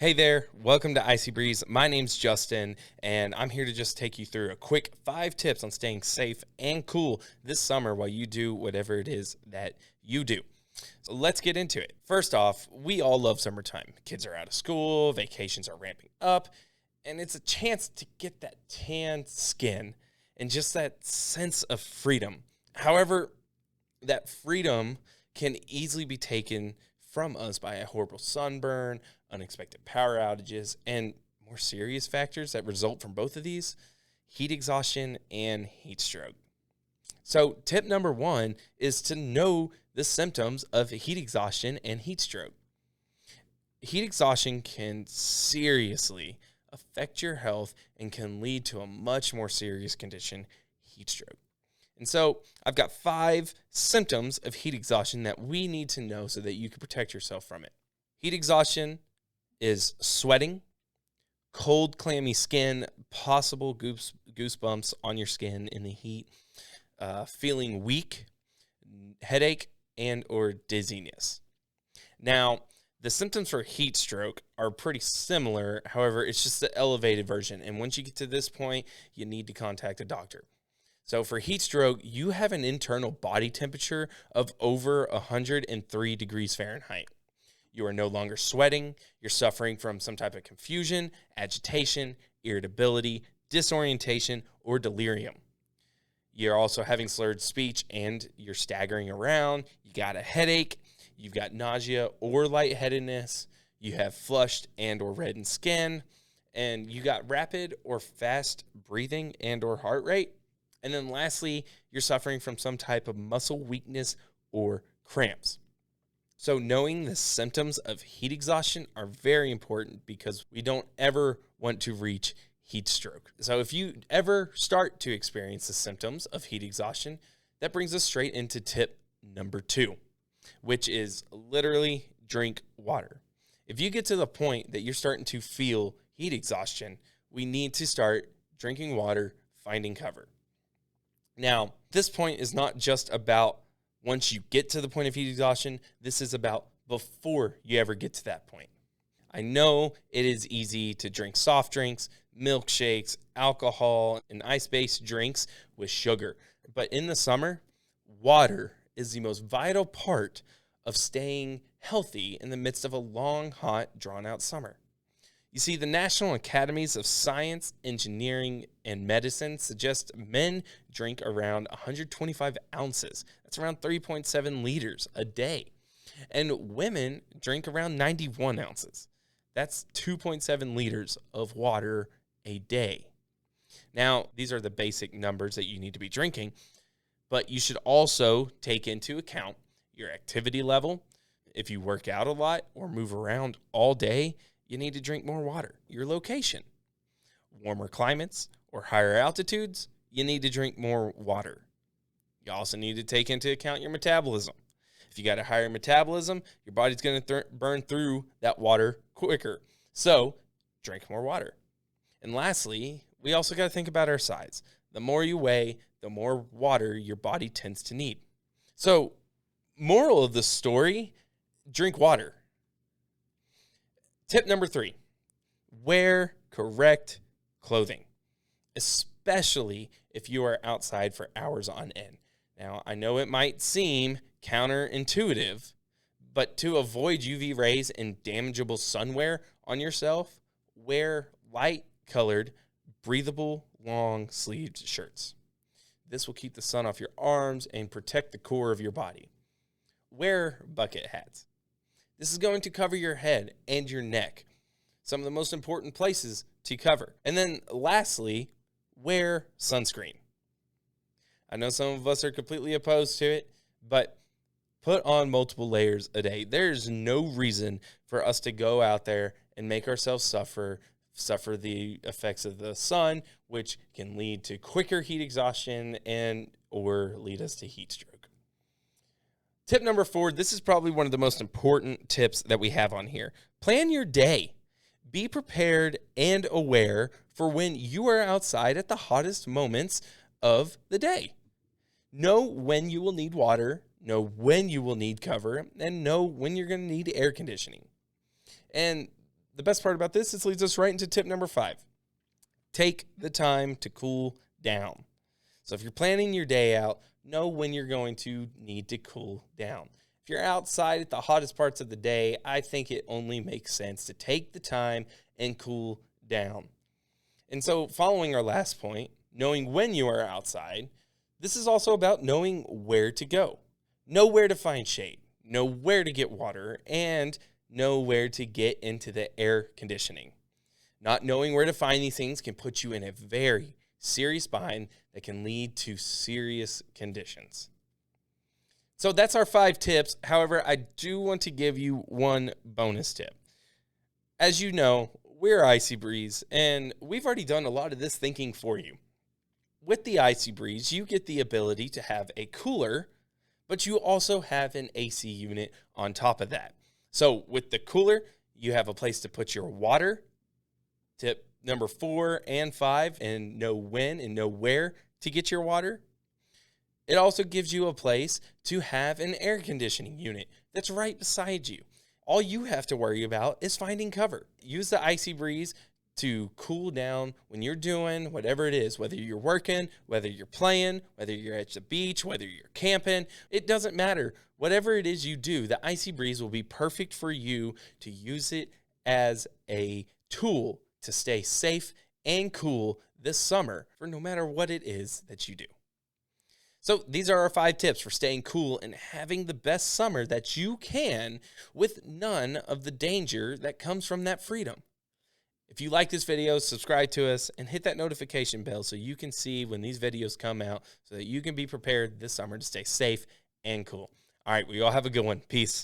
Hey there, welcome to IcyBreeze. My name's Justin, and I'm here to just take you through a quick 5 tips on staying safe and cool this summer while you do whatever it is that you do. So let's get into it. First off, we all love summertime. Kids are out of school, vacations are ramping up, and it's a chance to get that tan skin and just that sense of freedom. However, that freedom can easily be taken from us by a horrible sunburn, unexpected power outages, and more serious factors that result from both of these: heat exhaustion and heat stroke. So, tip number 1 is to know the symptoms of heat exhaustion and heat stroke. Heat exhaustion can seriously affect your health and can lead to a much more serious condition, heat stroke. And so I've got 5 symptoms of heat exhaustion that we need to know so that you can protect yourself from it. Heat exhaustion is sweating, cold, clammy skin, possible goosebumps on your skin in the heat, feeling weak, headache, and or dizziness. Now, the symptoms for heat stroke are pretty similar. However, it's just the elevated version. And once you get to this point, you need to contact a doctor. So for heat stroke, you have an internal body temperature of over 103 degrees Fahrenheit. You are no longer sweating. You're suffering from some type of confusion, agitation, irritability, disorientation, or delirium. You're also having slurred speech and you're staggering around. You got a headache. You've got nausea or lightheadedness. You have flushed and or reddened skin. And you got rapid or fast breathing and or heart rate. And then lastly, you're suffering from some type of muscle weakness or cramps. So knowing the symptoms of heat exhaustion are very important because we don't ever want to reach heat stroke. So if you ever start to experience the symptoms of heat exhaustion, that brings us straight into tip number 2, which is literally drink water. If you get to the point that you're starting to feel heat exhaustion, we need to start drinking water, finding cover. Now, this point is not just about once you get to the point of heat exhaustion. This is about before you ever get to that point. I know it is easy to drink soft drinks, milkshakes, alcohol, and ice-based drinks with sugar. But in the summer, water is the most vital part of staying healthy in the midst of a long, hot, drawn-out summer. You see, the National Academies of Science, Engineering, and Medicine suggest men drink around 125 ounces. That's around 3.7 liters a day. And women drink around 91 ounces. That's 2.7 liters of water a day. Now, these are the basic numbers that you need to be drinking, but you should also take into account your activity level. If you work out a lot or move around all day, you need to drink more water. Your location. Warmer climates or higher altitudes, you need to drink more water. You also need to take into account your metabolism. If you got a higher metabolism, your body's going to burn through that water quicker. So, drink more water. And lastly, we also got to think about our size. The more you weigh, the more water your body tends to need. So, moral of the story, drink water. Tip number 3, wear correct clothing, especially if you are outside for hours on end. Now, I know it might seem counterintuitive, but to avoid UV rays and damageable sunwear on yourself, wear light-colored, breathable, long-sleeved shirts. This will keep the sun off your arms and protect the core of your body. Wear bucket hats. This is going to cover your head and your neck, some of the most important places to cover. And then lastly, wear sunscreen. I know some of us are completely opposed to it, but put on multiple layers a day. There's no reason for us to go out there and make ourselves suffer the effects of the sun, which can lead to quicker heat exhaustion and or lead us to heat stroke. Tip number 4, this is probably one of the most important tips that we have on here. Plan your day. Be prepared and aware for when you are outside at the hottest moments of the day. Know when you will need water, know when you will need cover, and know when you're going to need air conditioning. And the best part about this leads us right into tip number 5. Take the time to cool down. So if you're planning your day out, know when you're going to need to cool down. If you're outside at the hottest parts of the day, I think it only makes sense to take the time and cool down. And so following our last point, knowing when you are outside, this is also about knowing where to go. Know where to find shade, know where to get water, and know where to get into the air conditioning. Not knowing where to find these things can put you in a very serious bind that can lead to serious conditions. So that's our 5 tips. However, I do want to give you one bonus tip. As you know, we're IcyBreeze, and we've already done a lot of this thinking for you. With the IcyBreeze, you get the ability to have a cooler, but you also have an AC unit on top of that. So with the cooler, you have a place to put your water. Tip number 4 and 5, and know when and know where to get your water. It also gives you a place to have an air conditioning unit that's right beside you. All you have to worry about is finding cover. Use the IcyBreeze to cool down when you're doing whatever it is, whether you're working, whether you're playing, whether you're at the beach, whether you're camping. It doesn't matter. Whatever it is you do, the IcyBreeze will be perfect for you to use it as a tool to stay safe and cool this summer for no matter what it is that you do. So these are our 5 tips for staying cool and having the best summer that you can with none of the danger that comes from that freedom. If you like this video, subscribe to us and hit that notification bell so you can see when these videos come out so that you can be prepared this summer to stay safe and cool. All right, we all have a good one. Peace.